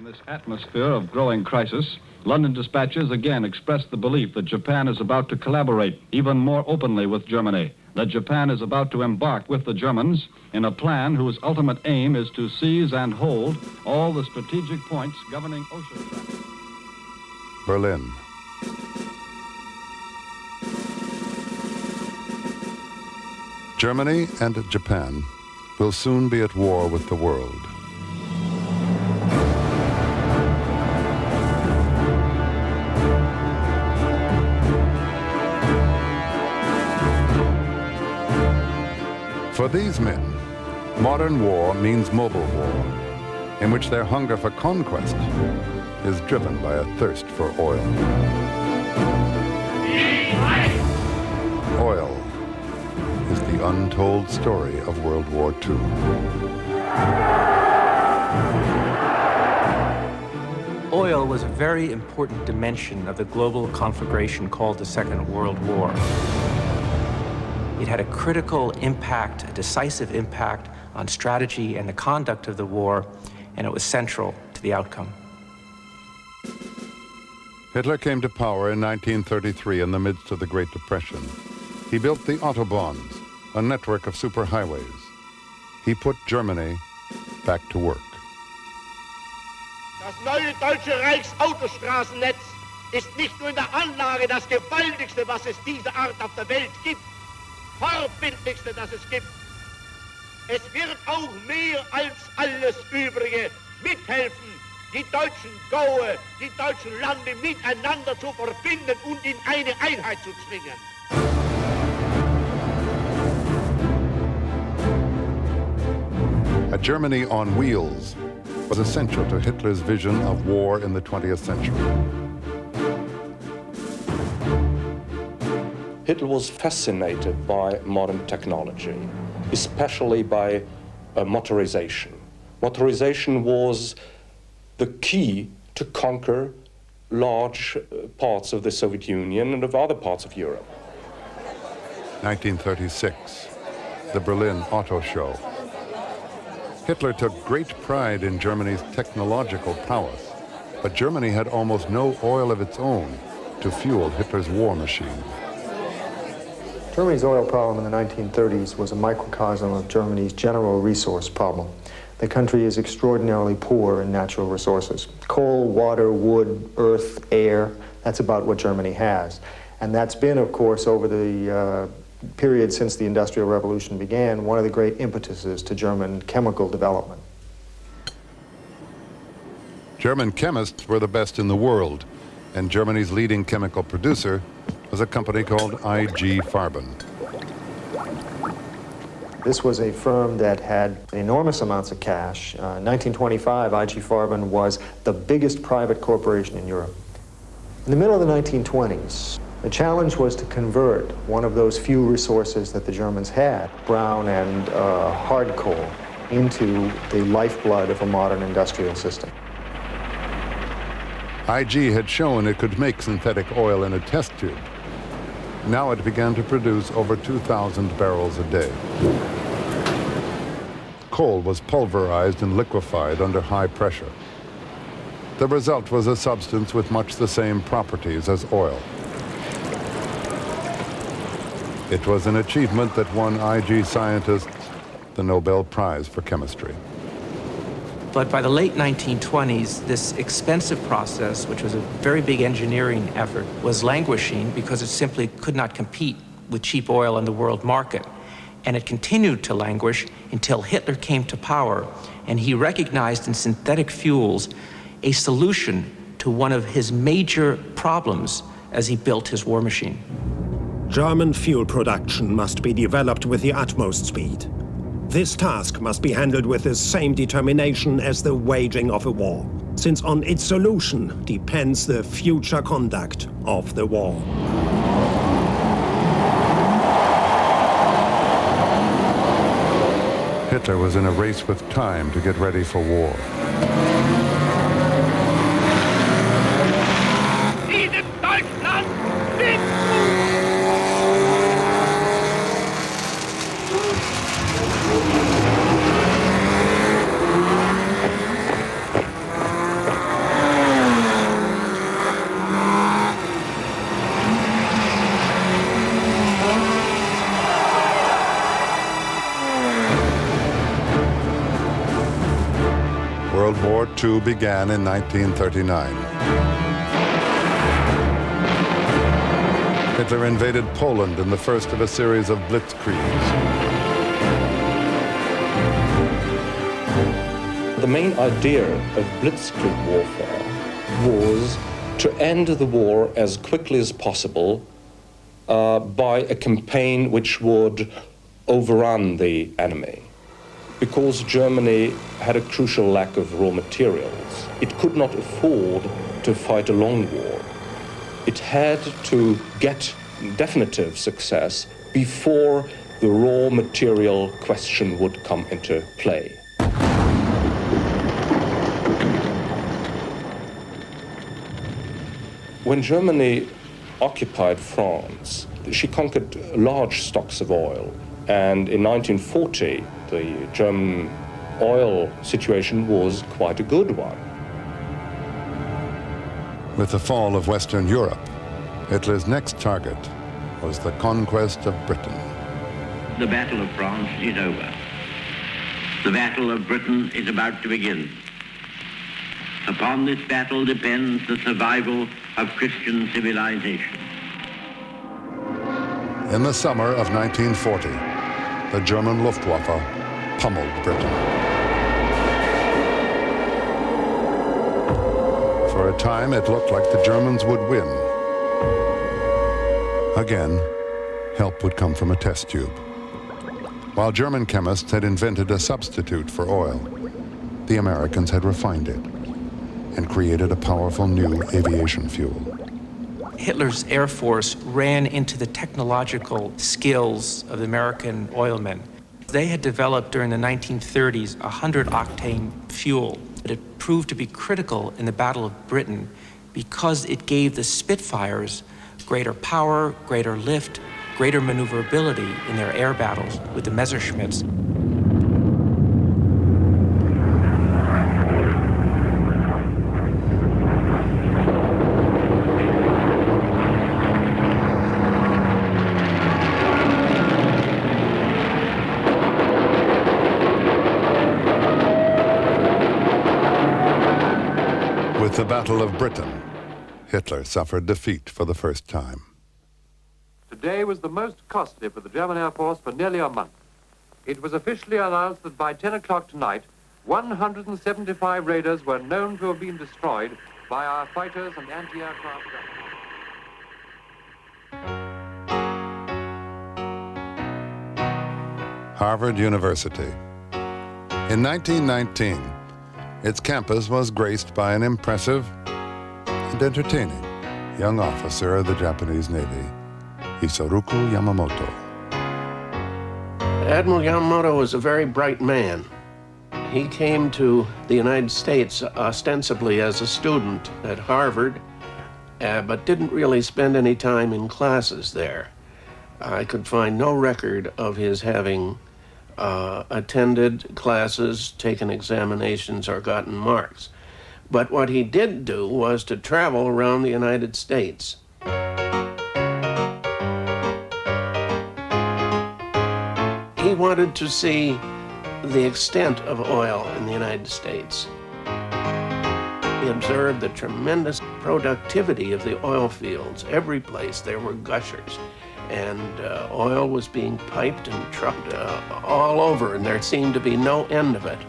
In this atmosphere of growing crisis, London dispatches again expressed the belief that Japan is about to collaborate even more openly with Germany, that Japan is about to embark with the Germans in a plan whose ultimate aim is to seize and hold all the strategic points governing ocean traffic. Berlin. Germany and Japan will soon be at war with the world. For these men, modern war means mobile war, in which their hunger for conquest is driven by a thirst for oil. Oil is the untold story of World War II. Oil was a very important dimension of the global conflagration called the Second World War. It had a critical impact, a decisive impact on strategy and the conduct of the war, and it was central to the outcome. Hitler came to power in 1933 in the midst of the Great Depression. He built the Autobahns, a network of superhighways. He put Germany back to work. Das neue deutsche Reichsautostraßennetz ist nicht nur in der Anlage das gewaltigste, was es diese Art auf der Welt gibt, vorbildlichste, das es gibt. Es wird auch mehr als alles Übrige mithelfen, die deutschen Gaue, die deutschen Lande miteinander zu verbinden und in eine Einheit zu zwingen. A Germany on wheels was essential to Hitler's vision of war in the 20th century. Hitler was fascinated by modern technology, especially by motorization. Motorization was the key to conquer large parts of the Soviet Union and of other parts of Europe. 1936, the Berlin Auto Show. Hitler took great pride in Germany's technological prowess, but Germany had almost no oil of its own to fuel Hitler's war machine. Germany's oil problem in the 1930s was a microcosm of Germany's general resource problem. The country is extraordinarily poor in natural resources. Coal, water, wood, earth, air, that's about what Germany has. And that's been, of course, over the period since the Industrial Revolution began, one of the great impetuses to German chemical development. German chemists were the best in the world, and Germany's leading chemical producer was a company called IG Farben. This was a firm that had enormous amounts of cash. In 1925, IG Farben was the biggest private corporation in Europe. In the middle of the 1920s, the challenge was to convert one of those few resources that the Germans had, brown and hard coal, into the lifeblood of a modern industrial system. IG had shown it could make synthetic oil in a test tube. Now it began to produce over 2,000 barrels a day. Coal was pulverized and liquefied under high pressure. The result was a substance with much the same properties as oil. It was an achievement that won IG scientists the Nobel Prize for Chemistry. But by the late 1920s, this expensive process, which was a very big engineering effort, was languishing because it simply could not compete with cheap oil in the world market. And it continued to languish until Hitler came to power, and he recognized in synthetic fuels a solution to one of his major problems as he built his war machine. German fuel production must be developed with the utmost speed. This task must be handled with the same determination as the waging of a war, since on its solution depends the future conduct of the war. Hitler was in a race with time to get ready for war. World War II began in 1939. Hitler invaded Poland in the first of a series of blitzkriegs. The main idea of blitzkrieg warfare was to end the war as quickly as possible by a campaign which would overrun the enemy. Because Germany had a crucial lack of raw materials, it could not afford to fight a long war. It had to get definitive success before the raw material question would come into play. When Germany occupied France, she conquered large stocks of oil. And in 1940, the German oil situation was quite a good one. With the fall of Western Europe, Hitler's next target was the conquest of Britain. The Battle of France is over. The Battle of Britain is about to begin. Upon this battle depends the survival of Christian civilization. In the summer of 1940, the German Luftwaffe pummeled Britain. For a time, it looked like the Germans would win. Again, help would come from a test tube. While German chemists had invented a substitute for oil, the Americans had refined it and created a powerful new aviation fuel. Hitler's Air Force ran into the technological skills of the American oilmen. They had developed during the 1930s a 100-octane fuel. But it proved to be critical in the Battle of Britain because it gave the Spitfires greater power, greater lift, greater maneuverability in their air battles with the Messerschmitts. With the Battle of Britain, Hitler suffered defeat for the first time. Today was the most costly for the German Air Force for nearly a month. It was officially announced that by 10 o'clock tonight, 175 raiders were known to have been destroyed by our fighters and anti-aircraft guns. Harvard University. In 1919, its campus was graced by an impressive and entertaining young officer of the Japanese Navy, Isoroku Yamamoto. Admiral Yamamoto was a very bright man. He came to the United States ostensibly as a student at Harvard, but didn't really spend any time in classes there. I could find no record of his having attended classes, taken examinations, or gotten marks. But what he did do was to travel around the United States. He wanted to see the extent of oil in the United States. He observed the tremendous productivity of the oil fields. Every place there were gushers, and oil was being piped and trucked all over, and there seemed to be no end of it.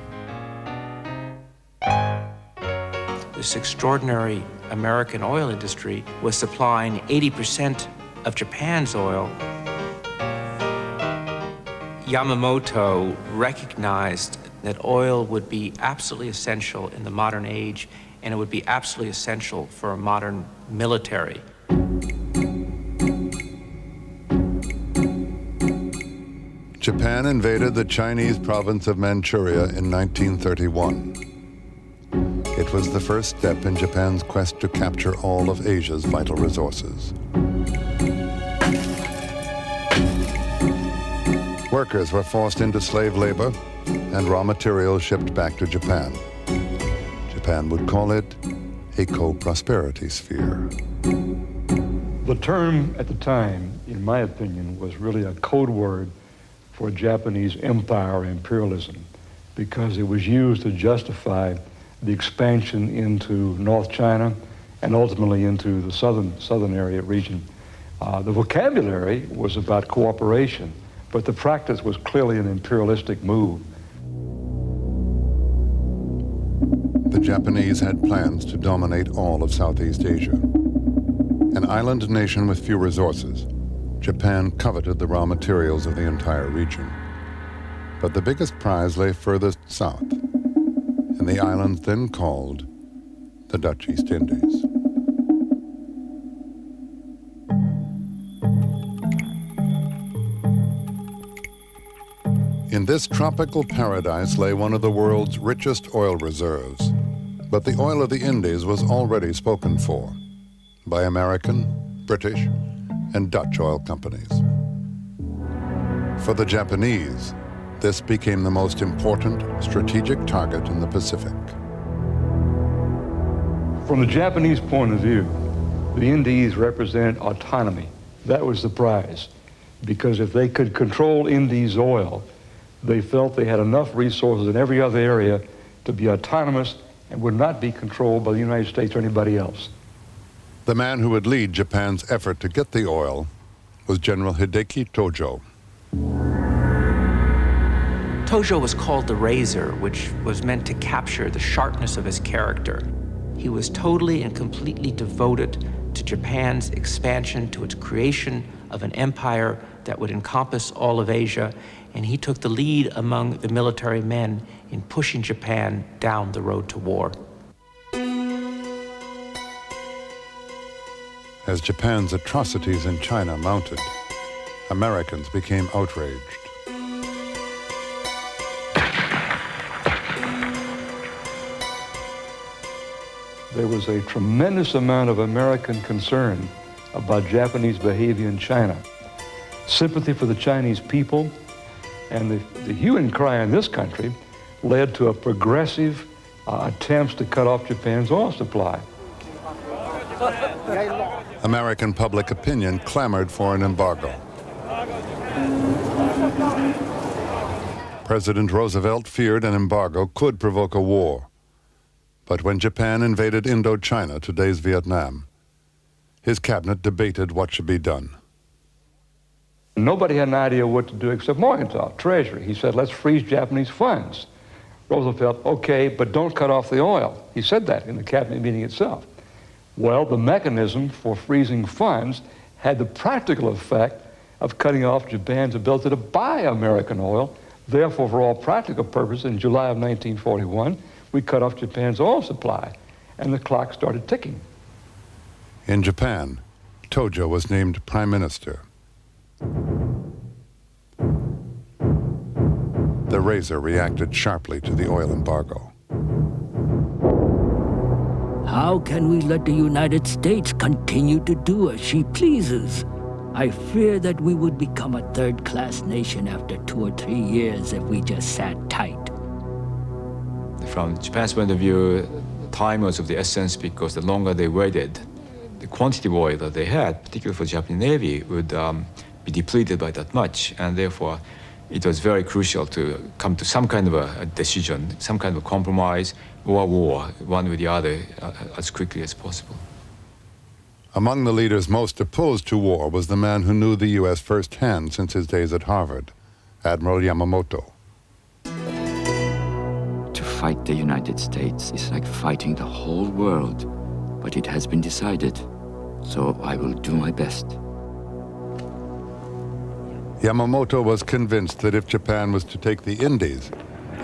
This extraordinary American oil industry was supplying 80% of Japan's oil. Yamamoto recognized that oil would be absolutely essential in the modern age, and it would be absolutely essential for a modern military. Japan invaded the Chinese province of Manchuria in 1931. It was the first step in Japan's quest to capture all of Asia's vital resources. Workers were forced into slave labor and raw materials shipped back to Japan. Japan would call it a co-prosperity sphere. The term at the time, in my opinion, was really a code word for Japanese empire imperialism, because it was used to justify the expansion into North China and ultimately into the southern area region. The vocabulary was about cooperation, but the practice was clearly an imperialistic move. The Japanese had plans to dominate all of Southeast Asia. An island nation with few resources, Japan coveted the raw materials of the entire region. But the biggest prize lay furthest south, in the islands then called the Dutch East Indies. In this tropical paradise lay one of the world's richest oil reserves. But the oil of the Indies was already spoken for by American, British, and Dutch oil companies. For the Japanese, this became the most important strategic target in the Pacific. From the Japanese point of view, the Indies represent autonomy. That was the prize, because if they could control Indies oil, they felt they had enough resources in every other area to be autonomous and would not be controlled by the United States or anybody else. The man who would lead Japan's effort to get the oil was General Hideki Tojo. Tojo was called the Razor, which was meant to capture the sharpness of his character. He was totally and completely devoted to Japan's expansion, to its creation of an empire that would encompass all of Asia, and he took the lead among the military men in pushing Japan down the road to war. As Japan's atrocities in China mounted, Americans became outraged. There was a tremendous amount of American concern about Japanese behavior in China. Sympathy for the Chinese people, and the hue and cry in this country led to a progressive attempts to cut off Japan's oil supply. American public opinion clamored for an embargo. President Roosevelt feared an embargo could provoke a war. But when Japan invaded Indochina, today's Vietnam, his cabinet debated what should be done. Nobody had an idea what to do except Morgenthau, Treasury. He said, let's freeze Japanese funds. Roosevelt, okay, but don't cut off the oil. He said that in the cabinet meeting itself. Well, the mechanism for freezing funds had the practical effect of cutting off Japan's ability to buy American oil. Therefore, for all practical purposes, in July of 1941, we cut off Japan's oil supply, and the clock started ticking. In Japan, Tojo was named prime minister. The Razor reacted sharply to the oil embargo. How can we let the United States continue to do as she pleases? I fear that we would become a third-class nation after 2 or 3 years if we just sat tight. From Japan's point of view, time was of the essence because the longer they waited, the quantity of oil that they had, particularly for the Japanese Navy, would be depleted by that much, and therefore it was very crucial to come to some kind of a decision, some kind of a compromise or war, one with the other, as quickly as possible. Among the leaders most opposed to war was the man who knew the U.S. firsthand since his days at Harvard, Admiral Yamamoto. To fight the United States is like fighting the whole world, but it has been decided, so I will do my best. Yamamoto was convinced that if Japan was to take the Indies,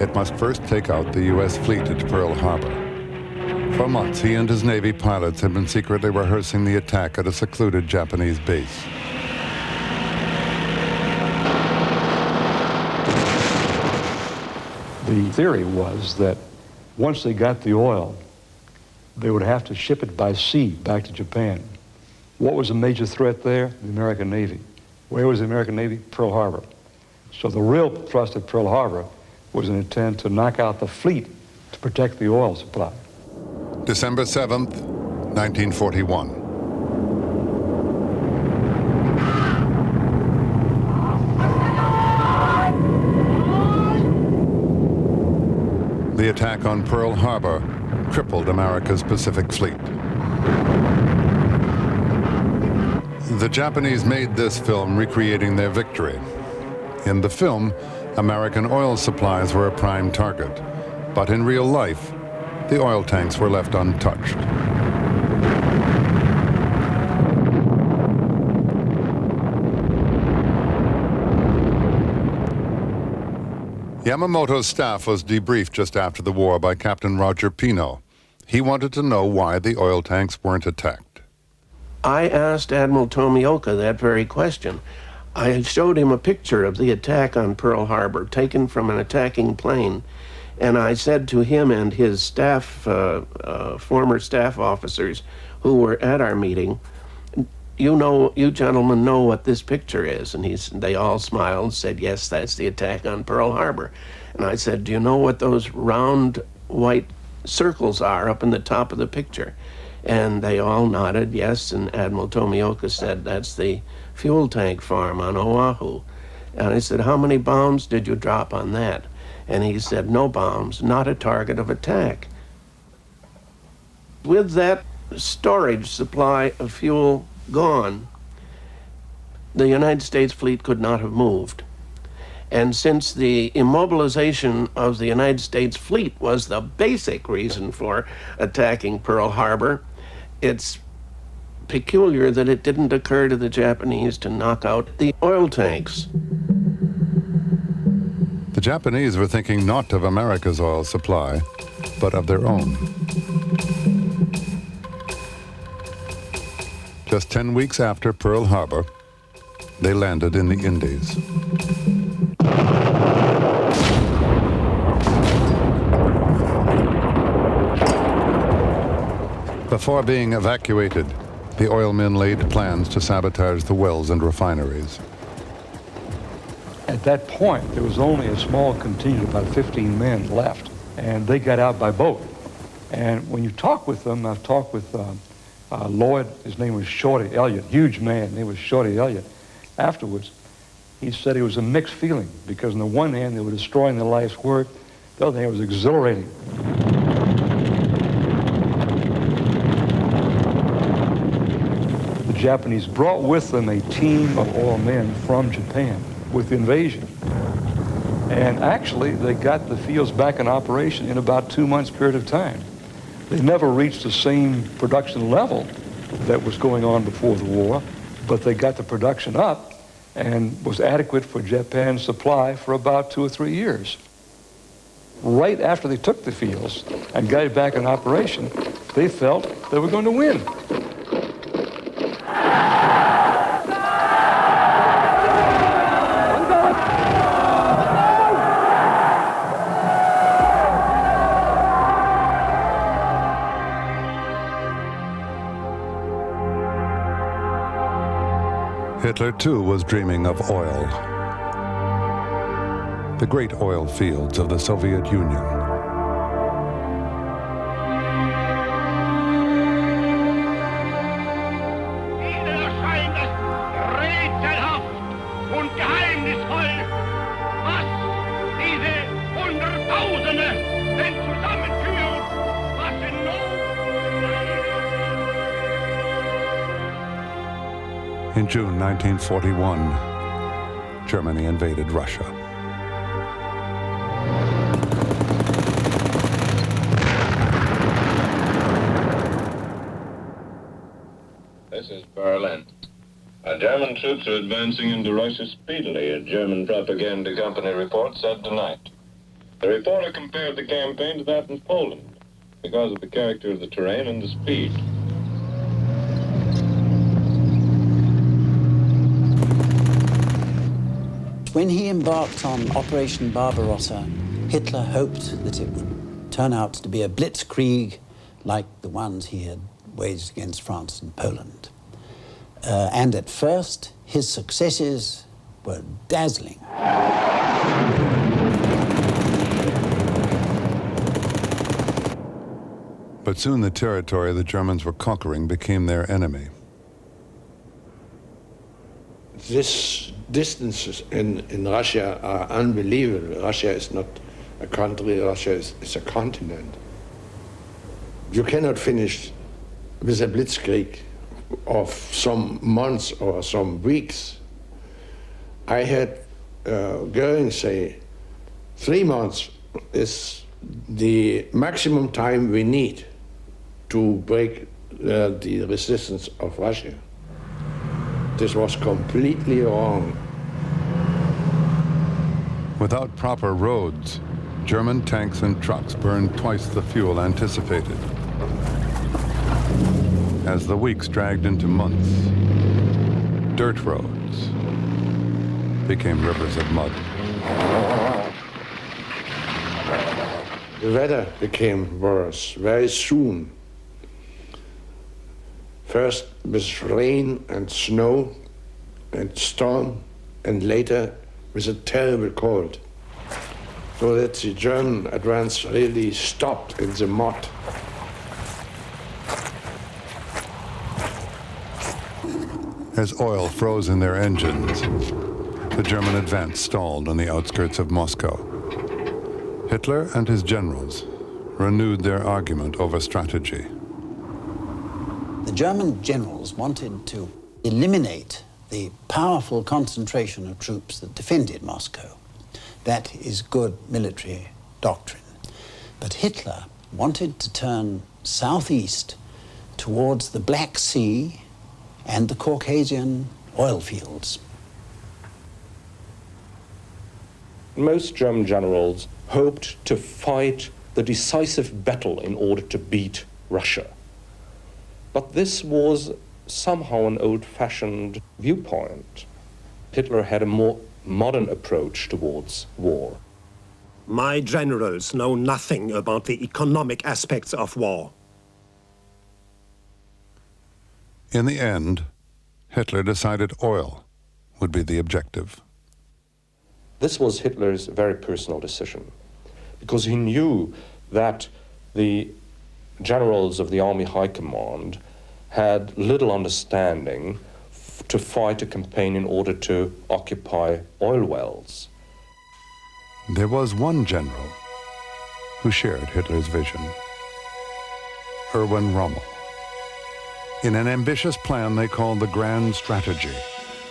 it must first take out the U.S. fleet at Pearl Harbor. For months, he and his Navy pilots had been secretly rehearsing the attack at a secluded Japanese base. The theory was that once they got the oil, they would have to ship it by sea back to Japan. What was the major threat there? The American Navy. Where was the American Navy? Pearl Harbor. So the real thrust at Pearl Harbor was an attempt to knock out the fleet to protect the oil supply. December 7th, 1941. The attack on Pearl Harbor crippled America's Pacific Fleet. The Japanese made this film recreating their victory. In the film, American oil supplies were a prime target, but in real life, the oil tanks were left untouched. Yamamoto's staff was debriefed just after the war by Captain Roger Pino. He wanted to know why the oil tanks weren't attacked. I asked Admiral Tomioka that very question. I showed him a picture of the attack on Pearl Harbor taken from an attacking plane, and I said to him and his staff, former staff officers who were at our meeting, you gentlemen know what this picture is. And they all smiled and said, yes, that's the attack on Pearl Harbor. And I said, do you know what those round white circles are up in the top of the picture? And they all nodded yes, and Admiral Tomioka said, that's the fuel tank farm on Oahu. And I said, how many bombs did you drop on that? And he said, no bombs, not a target of attack. With that storage supply of fuel gone, the United States fleet could not have moved. And since the immobilization of the United States fleet was the basic reason for attacking Pearl Harbor, it's peculiar that it didn't occur to the Japanese to knock out the oil tanks. The Japanese were thinking not of America's oil supply, but of their own. Just 10 weeks after Pearl Harbor, they landed in the Indies. Before being evacuated, the oilmen laid plans to sabotage the wells and refineries. At that point, there was only a small contingent, about 15 men left, and they got out by boat. And when you talk with them, I've talked with Lloyd, his name was Shorty Elliott, huge man, he was Shorty Elliott. Afterwards, he said it was a mixed feeling, because on the one hand, they were destroying their life's work, the other hand, it was exhilarating. The Japanese brought with them a team of oil men from Japan with the invasion. And actually, they got the fields back in operation in about 2 months' period of time. They never reached the same production level that was going on before the war, but they got the production up and was adequate for Japan's supply for about 2 or 3 years. Right after they took the fields and got it back in operation, they felt they were going to win. Hitler, too, was dreaming of oil. The great oil fields of the Soviet Union. Ihnen erscheint es rätselhaft und geheimnisvoll, was diese Hunderttausende denn zusammenführen, was in In June 1941, Germany invaded Russia. This is Berlin. German troops are advancing into Russia speedily, a German propaganda company report said tonight. The reporter compared the campaign to that in Poland because of the character of the terrain and the speed. When he embarked on Operation Barbarossa, Hitler hoped that it would turn out to be a blitzkrieg like the ones he had waged against France and Poland. And at first, his successes were dazzling. But soon the territory the Germans were conquering became their enemy. This distances in Russia are unbelievable. Russia is not a country, Russia is a continent. You cannot finish with a blitzkrieg of some months or some weeks. I had Goering say 3 months is the maximum time we need to break the resistance of Russia. This was completely wrong. Without proper roads, German tanks and trucks burned twice the fuel anticipated. As the weeks dragged into months, dirt roads became rivers of mud. The weather became worse very soon. First with rain and snow and storm, and later with a terrible cold. So that the German advance really stopped in the mud. As oil froze in their engines, the German advance stalled on the outskirts of Moscow. Hitler and his generals renewed their argument over strategy. The German generals wanted to eliminate the powerful concentration of troops that defended Moscow. That is good military doctrine. But Hitler wanted to turn southeast towards the Black Sea and the Caucasian oil fields. Most German generals hoped to fight the decisive battle in order to beat Russia. But this was somehow an old-fashioned viewpoint. Hitler had a more modern approach towards war. My generals know nothing about the economic aspects of war. In the end, Hitler decided oil would be the objective. This was Hitler's very personal decision, because he knew that the generals of the Army High Command had little understanding to fight a campaign in order to occupy oil wells. There was one general who shared Hitler's vision, Erwin Rommel. In an ambitious plan they called the Grand Strategy,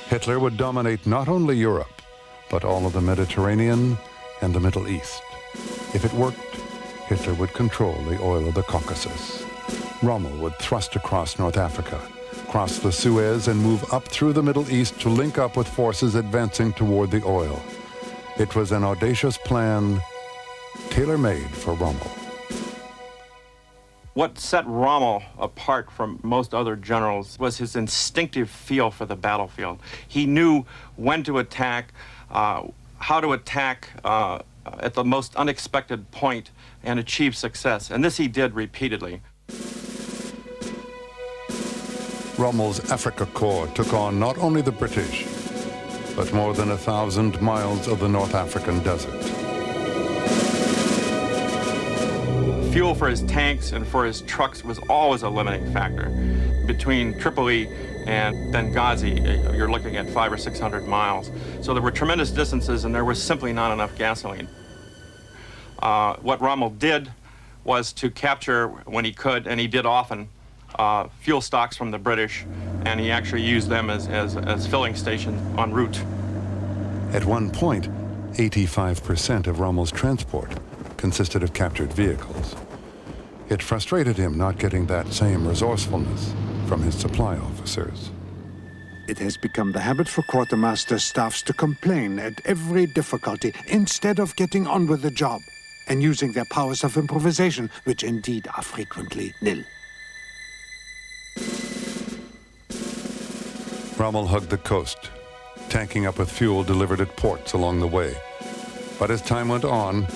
Hitler would dominate not only Europe, but all of the Mediterranean and the Middle East. If it worked, Hitler would control the oil of the Caucasus. Rommel would thrust across North Africa, cross the Suez, and move up through the Middle East to link up with forces advancing toward the oil. It was an audacious plan tailor-made for Rommel. What set Rommel apart from most other generals was his instinctive feel for the battlefield. He knew when to attack, how to attack at the most unexpected point and achieve success. And this he did repeatedly. Rommel's Africa Corps took on not only the British, but more than 1,000 miles of the North African desert. Fuel for his tanks and for his trucks was always a limiting factor. Between Tripoli and Benghazi, you're looking at 500 or 600 miles. So there were tremendous distances and there was simply not enough gasoline. What Rommel did was to capture, when he could, and he did often, fuel stocks from the British, and he actually used them as filling stations en route. At one point, 85% of Rommel's transport consisted of captured vehicles. It frustrated him not getting that same resourcefulness from his supply officers. It has become the habit for quartermaster staffs to complain at every difficulty instead of getting on with the job and using their powers of improvisation, which indeed are frequently nil. Rommel hugged the coast, tanking up with fuel delivered at ports along the way. But as time went on,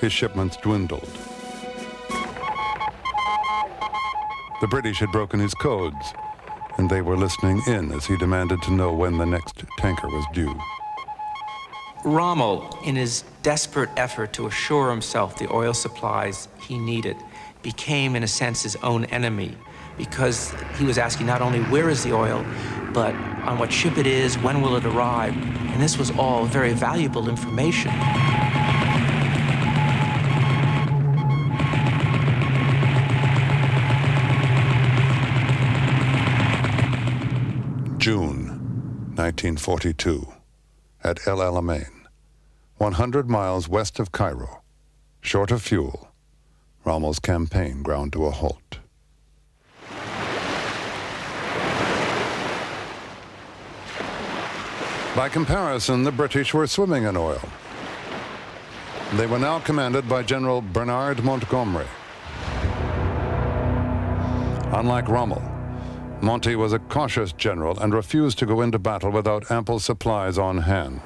his shipments dwindled. The British had broken his codes, and they were listening in as he demanded to know when the next tanker was due. Rommel, in his desperate effort to assure himself the oil supplies he needed, became, in a sense, his own enemy, because he was asking not only where is the oil, but on what ship it is, when will it arrive, and this was all very valuable information. 1942, at El Alamein, 100 miles west of Cairo, short of fuel, Rommel's campaign ground to a halt. By comparison, the British were swimming in oil. They were now commanded by General Bernard Montgomery. Unlike Rommel, Monty was a cautious general and refused to go into battle without ample supplies on hand.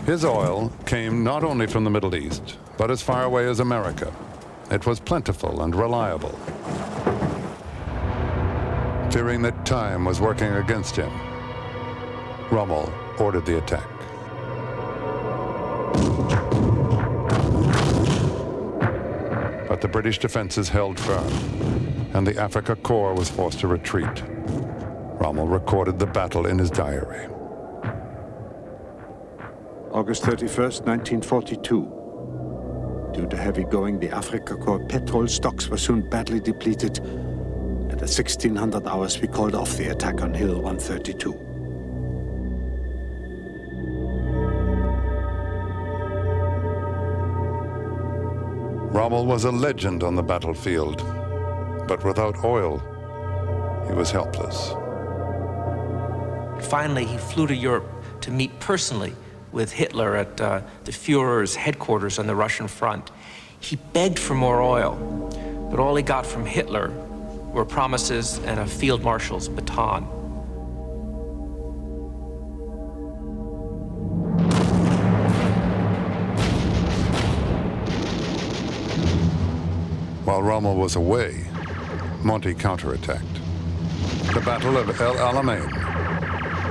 His oil came not only from the Middle East, but as far away as America. It was plentiful and reliable. Fearing that time was working against him, Rommel ordered the attack. But the British defenses held firm, and the Afrika Korps was forced to retreat. Rommel recorded the battle in his diary. August 31st, 1942. Due to heavy going, the Afrika Korps petrol stocks were soon badly depleted. At 1600 hours, we called off the attack on Hill 132. Rommel was a legend on the battlefield, but without oil, he was helpless. Finally, he flew to Europe to meet personally with Hitler at the Führer's headquarters on the Russian front. He begged for more oil, but all he got from Hitler were promises and a field marshal's baton. While Rommel was away, Monty counterattacked. The Battle of El Alamein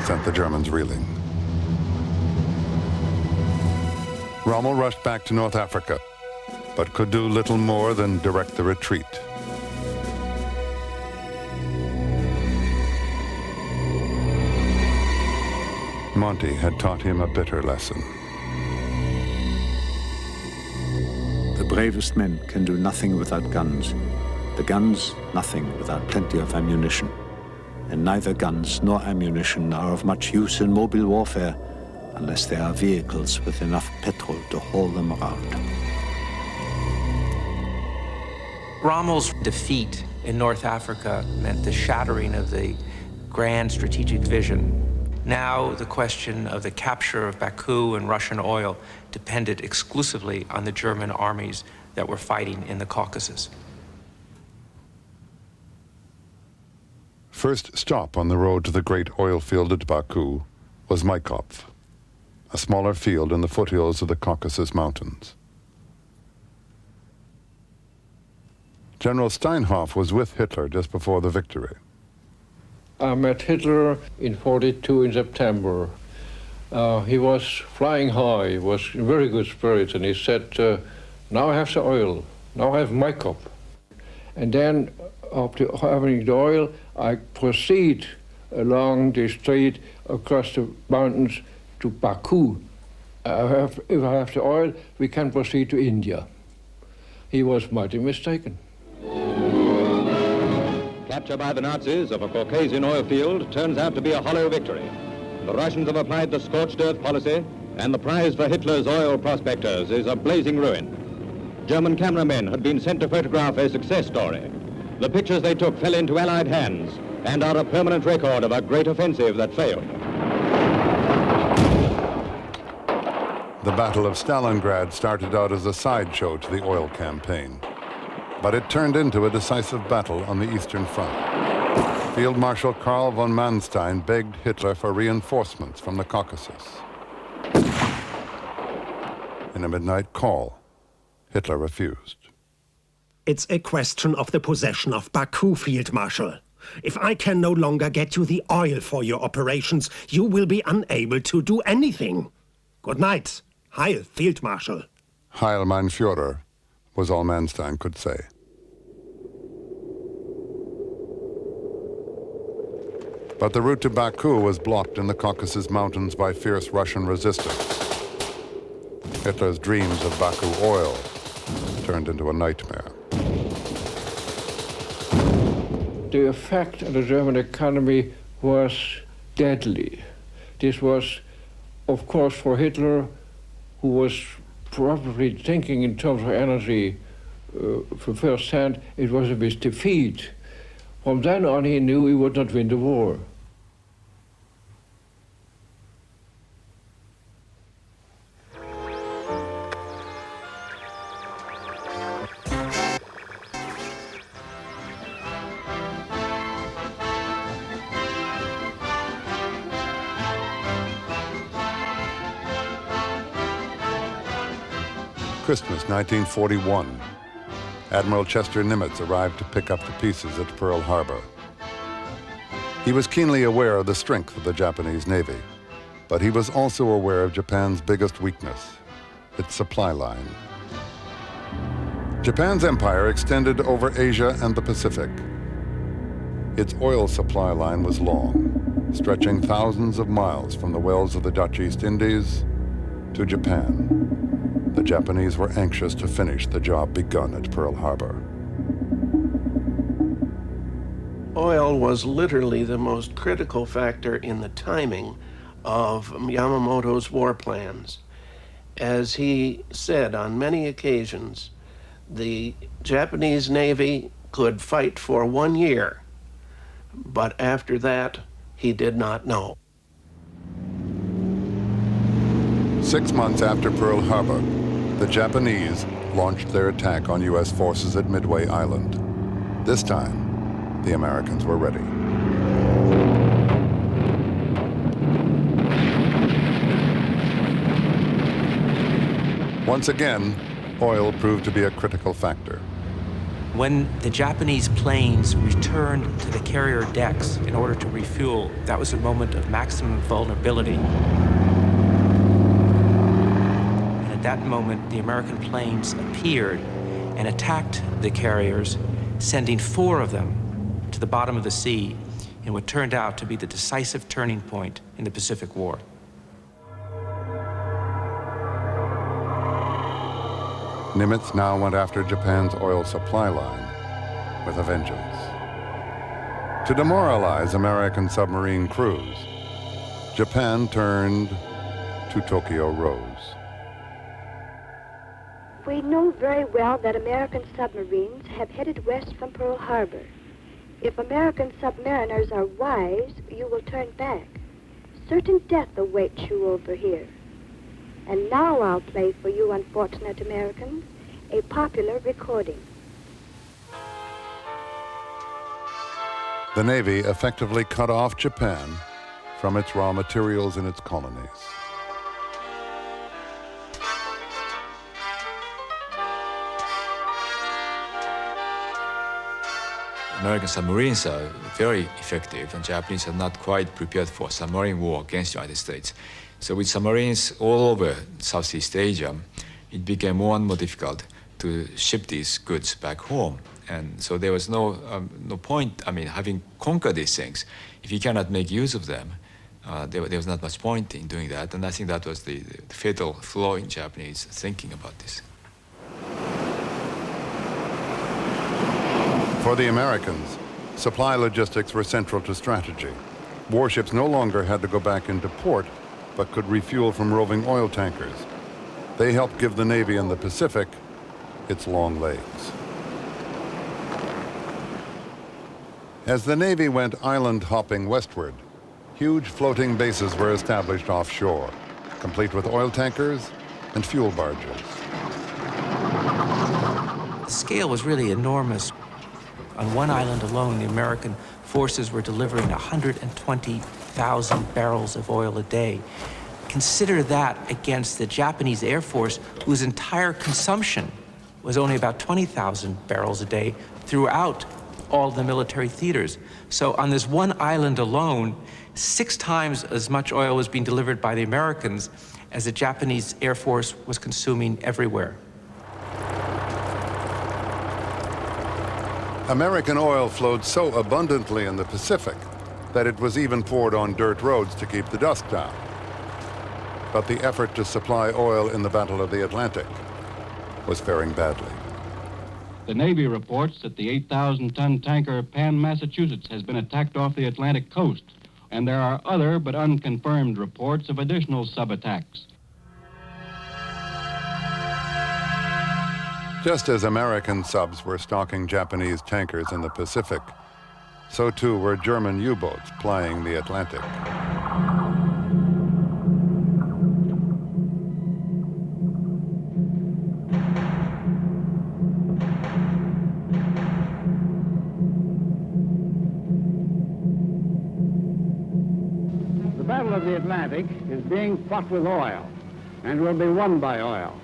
sent the Germans reeling. Rommel rushed back to North Africa, but could do little more than direct the retreat. Monty had taught him a bitter lesson. The bravest men can do nothing without guns. The guns, nothing without plenty of ammunition. And neither guns nor ammunition are of much use in mobile warfare unless there are vehicles with enough petrol to haul them around. Rommel's defeat in North Africa meant the shattering of the grand strategic vision. Now the question of the capture of Baku and Russian oil depended exclusively on the German armies that were fighting in the Caucasus. First stop on the road to the great oil field at Baku was Maikop, a smaller field in the foothills of the Caucasus Mountains. General Steinhoff was with Hitler just before the victory. I met Hitler in 42 in September. He was flying high, he was in very good spirits, and he said, now I have the oil, now I have Maikop. And then, after having the oil, I proceed along the street across the mountains to Baku. If I have the oil, we can proceed to India. He was mighty mistaken. Capture by the Nazis of a Caucasian oil field turns out to be a hollow victory. The Russians have applied the scorched earth policy, and the prize for Hitler's oil prospectors is a blazing ruin. German cameramen had been sent to photograph a success story. The pictures they took fell into Allied hands and are a permanent record of a great offensive that failed. The Battle of Stalingrad started out as a sideshow to the oil campaign, but it turned into a decisive battle on the Eastern Front. Field Marshal Karl von Manstein begged Hitler for reinforcements from the Caucasus. In a midnight call, Hitler refused. It's a question of the possession of Baku, Field Marshal. If I can no longer get you the oil for your operations, you will be unable to do anything. Good night. Heil, Field Marshal. Heil, mein Führer, was all Manstein could say. But the route to Baku was blocked in the Caucasus Mountains by fierce Russian resistance. Hitler's dreams of Baku oil turned into a nightmare. The effect on the German economy was deadly. This was, of course, for Hitler, who was probably thinking in terms of energy from first hand, it was of his defeat. From then on, he knew he would not win the war. Christmas 1941. Admiral Chester Nimitz arrived to pick up the pieces at Pearl Harbor. He was keenly aware of the strength of the Japanese Navy, but he was also aware of Japan's biggest weakness, its supply line. Japan's empire extended over Asia and the Pacific. Its oil supply line was long, stretching thousands of miles from the wells of the Dutch East Indies to Japan. The Japanese were anxious to finish the job begun at Pearl Harbor. Oil was literally the most critical factor in the timing of Yamamoto's war plans. As he said on many occasions, the Japanese Navy could fight for 1 year, but after that, he did not know. 6 months after Pearl Harbor, the Japanese launched their attack on U.S. forces at Midway Island. This time, the Americans were ready. Once again, oil proved to be a critical factor. When the Japanese planes returned to the carrier decks in order to refuel, that was a moment of maximum vulnerability. At that moment, the American planes appeared and attacked the carriers, sending 4 of them to the bottom of the sea in what turned out to be the decisive turning point in the Pacific War. Nimitz now went after Japan's oil supply line with a vengeance. To demoralize American submarine crews, Japan turned to Tokyo Rose. We know very well that American submarines have headed west from Pearl Harbor. If American submariners are wise, you will turn back. Certain death awaits you over here. And now I'll play for you unfortunate Americans a popular recording. The Navy effectively cut off Japan from its raw materials in its colonies. American submarines are very effective, and Japanese are not quite prepared for submarine war against the United States. So with submarines all over Southeast Asia, it became more and more difficult to ship these goods back home. And so there was no point, having conquered these things, if you cannot make use of them, there was not much point in doing that. And I think that was the fatal flaw in Japanese thinking about this. For the Americans, supply logistics were central to strategy. Warships no longer had to go back into port, but could refuel from roving oil tankers. They helped give the Navy in the Pacific its long legs. As the Navy went island hopping westward, huge floating bases were established offshore, complete with oil tankers and fuel barges. The scale was really enormous. On one island alone, the American forces were delivering 120,000 barrels of oil a day. Consider that against the Japanese Air Force, whose entire consumption was only about 20,000 barrels a day throughout all the military theaters. So on this one island alone, 6 times as much oil was being delivered by the Americans as the Japanese Air Force was consuming everywhere. American oil flowed so abundantly in the Pacific that it was even poured on dirt roads to keep the dust down. But the effort to supply oil in the Battle of the Atlantic was faring badly. The Navy reports that the 8,000-ton tanker Pan Massachusetts has been attacked off the Atlantic coast. And there are other but unconfirmed reports of additional sub-attacks. Just as American subs were stalking Japanese tankers in the Pacific, so too were German U-boats plying the Atlantic. The Battle of the Atlantic is being fought with oil and will be won by oil.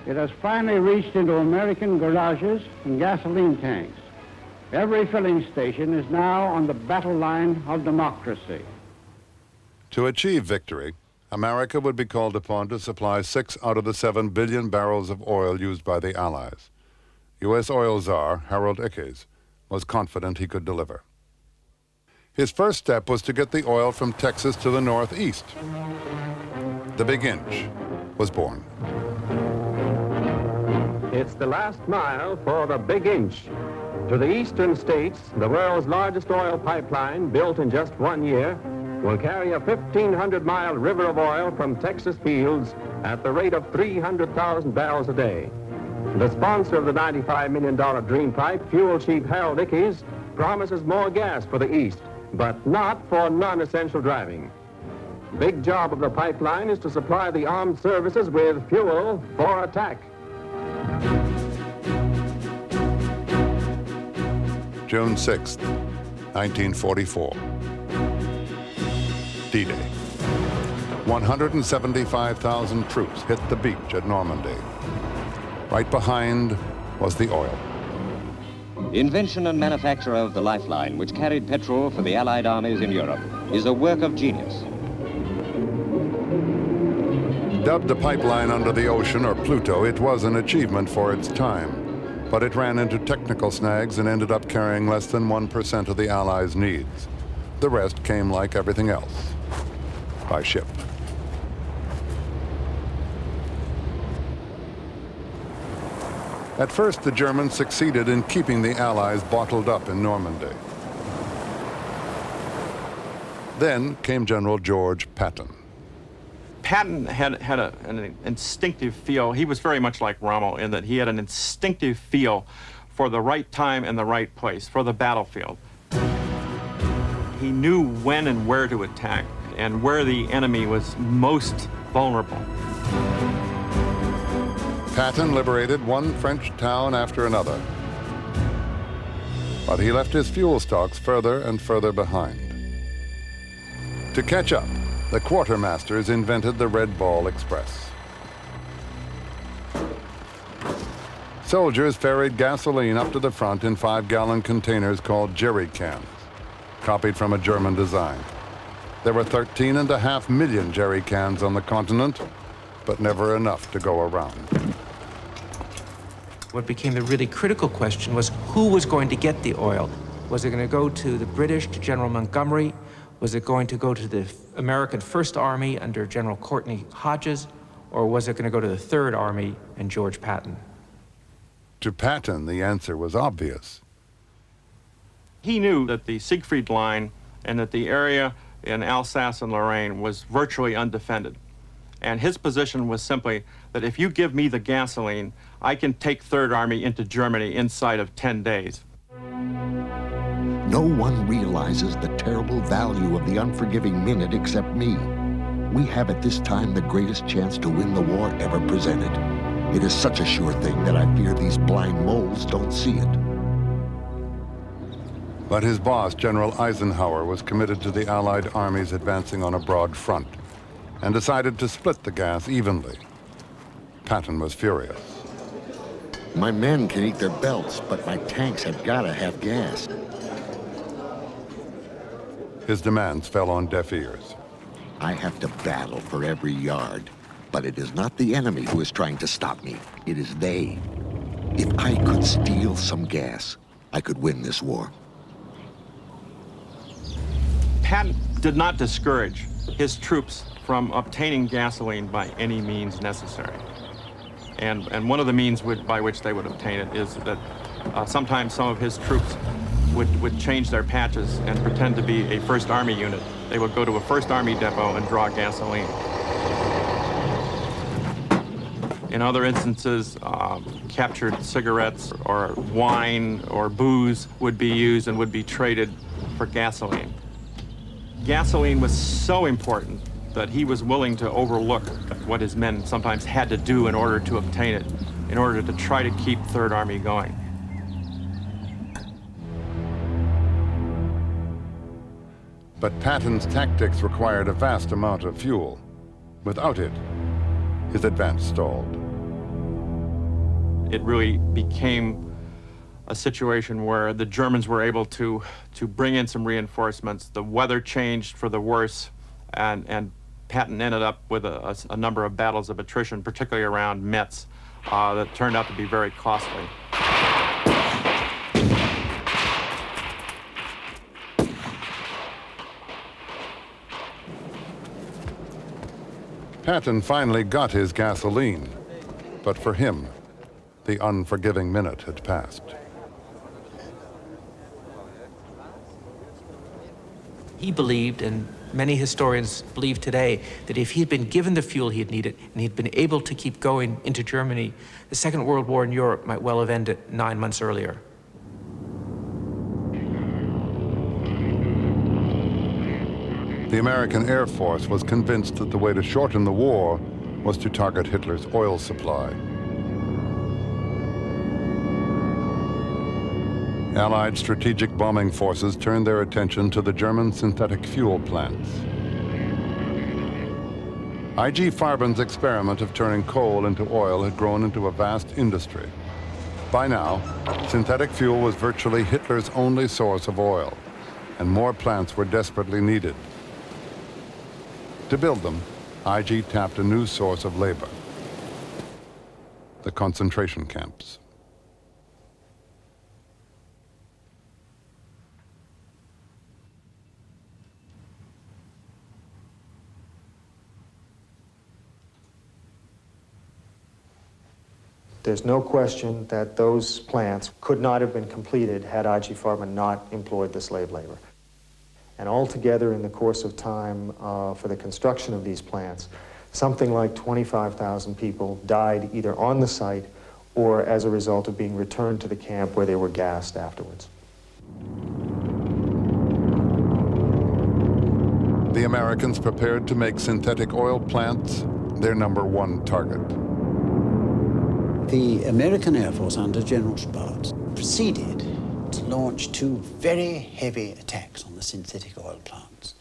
It has finally reached into American garages and gasoline tanks. Every filling station is now on the battle line of democracy. To achieve victory, America would be called upon to supply 6 out of the 7 billion barrels of oil used by the Allies. U.S. oil czar Harold Ickes was confident he could deliver. His first step was to get the oil from Texas to the northeast. The Big Inch was born. It's the last mile for the Big Inch. To the eastern states, the world's largest oil pipeline, built in just 1 year, will carry a 1,500-mile river of oil from Texas fields at the rate of 300,000 barrels a day. The sponsor of the $95 million Dream Pipe, fuel chief Harold Ickes, promises more gas for the east, but not for non-essential driving. Big job of the pipeline is to supply the armed services with fuel for attack. June 6, 1944. D-Day. 175,000 troops hit the beach at Normandy. Right behind was the oil. The invention and manufacture of the lifeline, which carried petrol for the Allied armies in Europe, is a work of genius. Dubbed the pipeline under the ocean, or Pluto, it was an achievement for its time. But it ran into technical snags and ended up carrying less than 1% of the Allies' needs. The rest came like everything else, by ship. At first, the Germans succeeded in keeping the Allies bottled up in Normandy. Then came General George Patton. Patton had an instinctive feel. He was very much like Rommel in that he had an instinctive feel for the right time and the right place, for the battlefield. He knew when and where to attack and where the enemy was most vulnerable. Patton liberated one French town after another. But he left his fuel stocks further and further behind. To catch up, the quartermasters invented the Red Ball Express. Soldiers ferried gasoline up to the front in 5-gallon containers called jerry cans, copied from a German design. There were 13.5 million jerry cans on the continent, but never enough to go around. What became the really critical question was who was going to get the oil? Was it going to go to the British, to General Montgomery? Was it going to go to the American First Army under General Courtney Hodges? Or was it going to go to the Third Army and George Patton? To Patton, the answer was obvious. He knew that the Siegfried Line and that the area in Alsace and Lorraine was virtually undefended. And his position was simply that if you give me the gasoline, I can take Third Army into Germany inside of 10 days. No one realizes the terrible value of the unforgiving minute except me. We have at this time the greatest chance to win the war ever presented. It is such a sure thing that I fear these blind moles don't see it. But his boss, General Eisenhower, was committed to the Allied armies advancing on a broad front and decided to split the gas evenly. Patton was furious. My men can eat their belts, but my tanks have got to have gas. His demands fell on deaf ears. I have to battle for every yard, but it is not the enemy who is trying to stop me. It is they. If I could steal some gas, I could win this war. Patton did not discourage his troops from obtaining gasoline by any means necessary. And one of the means by which they would obtain it is that sometimes some of his troops would change their patches and pretend to be a First Army unit. They would go to a First Army depot and draw gasoline. In other instances, captured cigarettes or wine or booze would be used and would be traded for gasoline. Gasoline was so important that he was willing to overlook what his men sometimes had to do in order to obtain it, in order to try to keep Third Army going. But Patton's tactics required a vast amount of fuel. Without it, his advance stalled. It really became a situation where the Germans were able to bring in some reinforcements. The weather changed for the worse, and Patton ended up with a number of battles of attrition, particularly around Metz, that turned out to be very costly. Patton finally got his gasoline, but for him, the unforgiving minute had passed. He believed, and many historians believe today, that if he'd been given the fuel he'd needed and he'd been able to keep going into Germany, the Second World War in Europe might well have ended 9 months earlier. The American Air Force was convinced that the way to shorten the war was to target Hitler's oil supply. Allied strategic bombing forces turned their attention to the German synthetic fuel plants. I.G. Farben's experiment of turning coal into oil had grown into a vast industry. By now, synthetic fuel was virtually Hitler's only source of oil, and more plants were desperately needed. To build them, I.G. tapped a new source of labor: the concentration camps. There's no question that those plants could not have been completed had I.G. Farben not employed the slave labor. And altogether, in the course of time for the construction of these plants, something like 25,000 people died either on the site or as a result of being returned to the camp where they were gassed afterwards. The Americans prepared to make synthetic oil plants their #1 target. The American Air Force under General Spaatz proceeded to launch 2 very heavy attacks on the synthetic oil plants.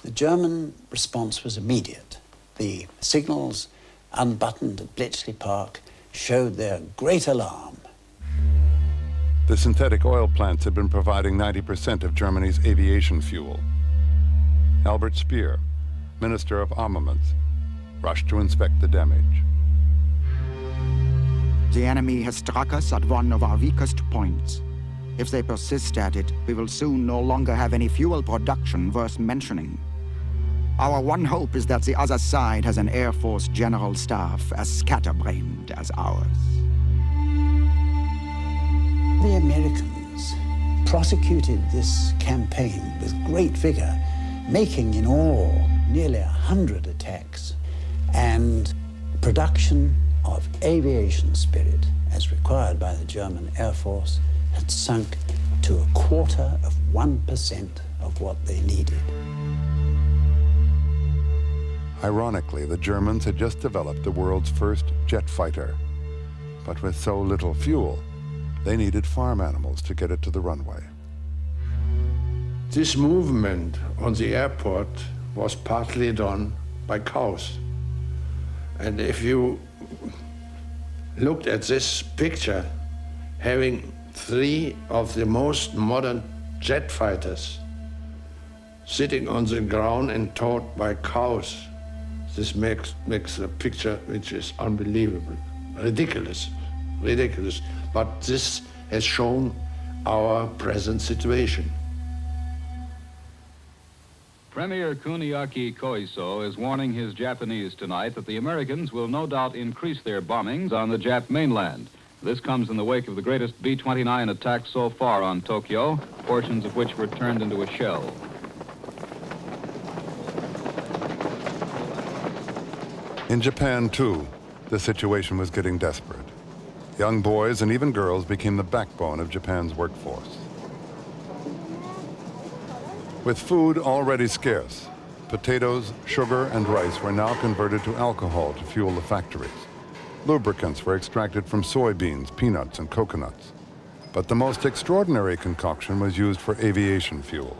The German response was immediate. The signals unbuttoned at Bletchley Park showed their great alarm. The synthetic oil plants had been providing 90% of Germany's aviation fuel. Albert Speer, Minister of Armaments, rushed to inspect the damage. The enemy has struck us at one of our weakest points. If they persist at it, we will soon no longer have any fuel production worth mentioning. Our one hope is that the other side has an Air Force General Staff as scatterbrained as ours. The Americans prosecuted this campaign with great vigor, making in all nearly 100 attacks, and production of aviation spirit, as required by the German Air Force, had sunk to 1/4% of what they needed. Ironically, the Germans had just developed the world's first jet fighter. But with so little fuel, they needed farm animals to get it to the runway. This movement on the airport was partly done by cows. And if you looked at this picture, having 3 of the most modern jet fighters sitting on the ground and towed by cows, this makes a picture which is unbelievable, ridiculous. But this has shown our present situation. Premier Kuniaki Koiso is warning his Japanese tonight that the Americans will no doubt increase their bombings on the Jap mainland. This comes in the wake of the greatest B-29 attack so far on Tokyo, portions of which were turned into a shell. In Japan, too, the situation was getting desperate. Young boys and even girls became the backbone of Japan's workforce. With food already scarce, potatoes, sugar, and rice were now converted to alcohol to fuel the factories. Lubricants were extracted from soybeans, peanuts, and coconuts. But the most extraordinary concoction was used for aviation fuel.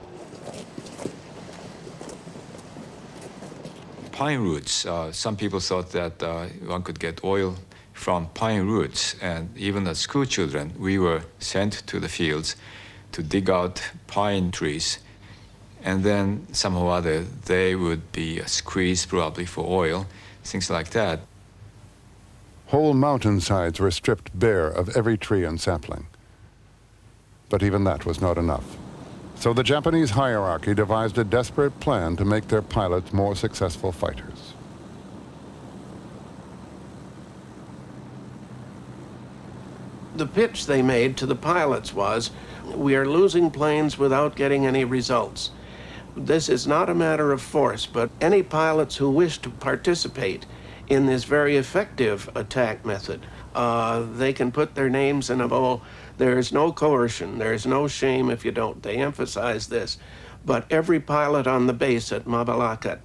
Pine roots. Some people thought that one could get oil from pine roots, and even as school children, we were sent to the fields to dig out pine trees, and then somehow or other they would be squeezed probably for oil, things like that. Whole mountainsides were stripped bare of every tree and sapling. But even that was not enough. So the Japanese hierarchy devised a desperate plan to make their pilots more successful fighters. The pitch they made to the pilots was, we are losing planes without getting any results. This is not a matter of force, but any pilots who wish to participate in this very effective attack method, they can put their names in a bowl. There is no coercion. There is no shame if you don't. They emphasize this. But every pilot on the base at Mabalakat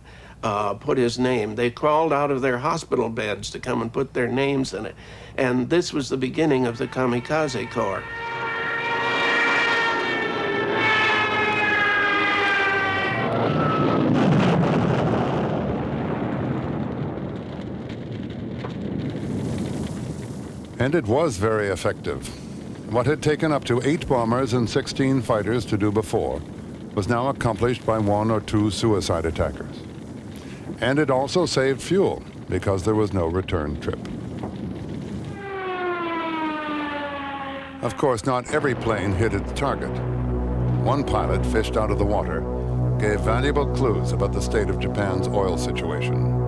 put his name. They crawled out of their hospital beds to come and put their names in it. And this was the beginning of the Kamikaze Corps. And it was very effective. What had taken up to 8 bombers and 16 fighters to do before was now accomplished by 1 or 2 suicide attackers. And it also saved fuel because there was no return trip. Of course, not every plane hit its target. One pilot, fished out of the water, gave valuable clues about the state of Japan's oil situation.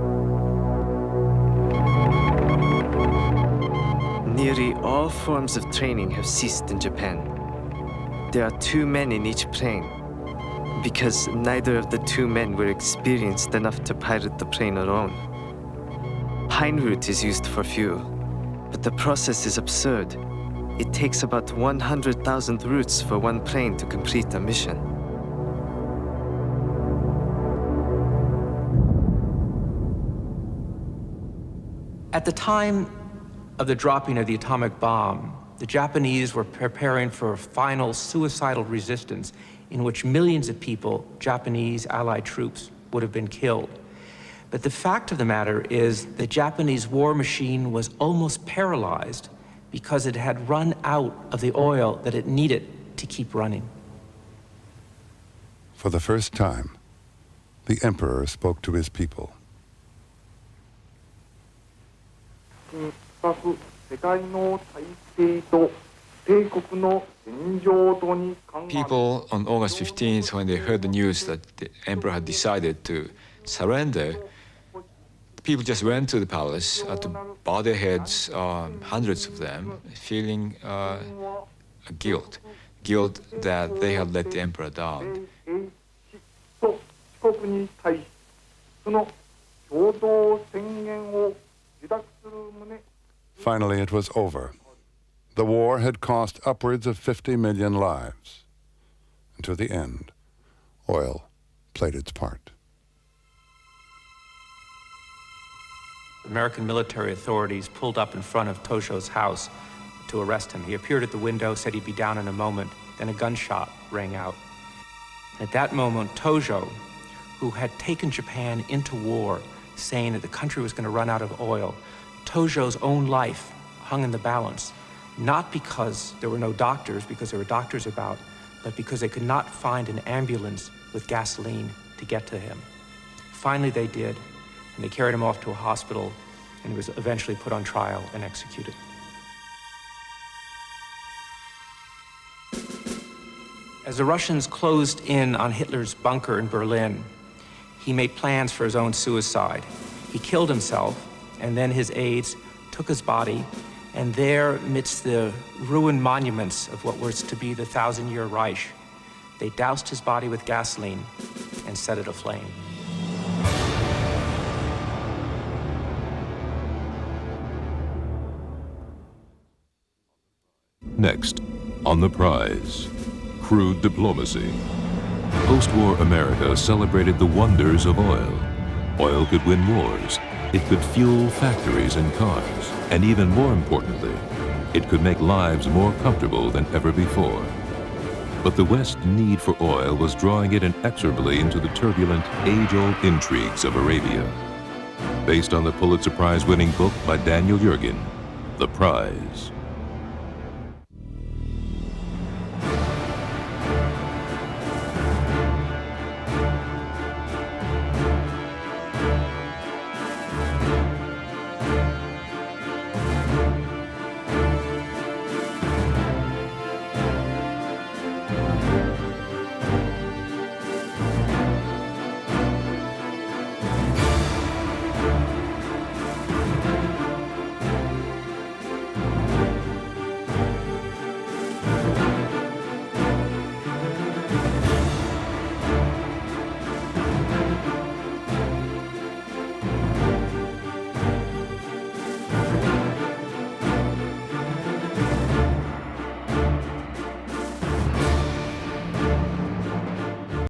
Nearly all forms of training have ceased in Japan. There are 2 men in each plane, because neither of the 2 men were experienced enough to pilot the plane alone. Pine root is used for fuel, but the process is absurd. It takes about 100,000 roots for one plane to complete a mission. At the time of the dropping of the atomic bomb, the Japanese were preparing for a final suicidal resistance in which millions of people, Japanese Allied troops, would have been killed. But the fact of the matter is the Japanese war machine was almost paralyzed because it had run out of the oil that it needed to keep running. For the first time, the emperor spoke to his people. People on August 15th, when they heard the news that the emperor had decided to surrender, people just went to the palace to bow their heads, hundreds of them, feeling guilt that they had let the emperor down. Finally, it was over. The war had cost upwards of 50 million lives. And to the end, oil played its part. American military authorities pulled up in front of Tojo's house to arrest him. He appeared at the window, said he'd be down in a moment. Then a gunshot rang out. At that moment, Tojo, who had taken Japan into war, saying that the country was going to run out of oil, Tojo's own life hung in the balance, not because there were no doctors, because there were doctors about, but because they could not find an ambulance with gasoline to get to him. Finally, they did, and they carried him off to a hospital, and he was eventually put on trial and executed. As the Russians closed in on Hitler's bunker in Berlin, he made plans for his own suicide. He killed himself, and then his aides took his body And there, amidst the ruined monuments of what was to be the 1,000-year Reich, they doused his body with gasoline and set it aflame. Next, on the prize, crude diplomacy. Post-war America celebrated the wonders of oil. Oil could win wars. It could fuel factories and cars. And even more importantly, it could make lives more comfortable than ever before. But the West's need for oil was drawing it inexorably into the turbulent, age-old intrigues of Arabia. Based on the Pulitzer Prize-winning book by Daniel Yergin, The Prize.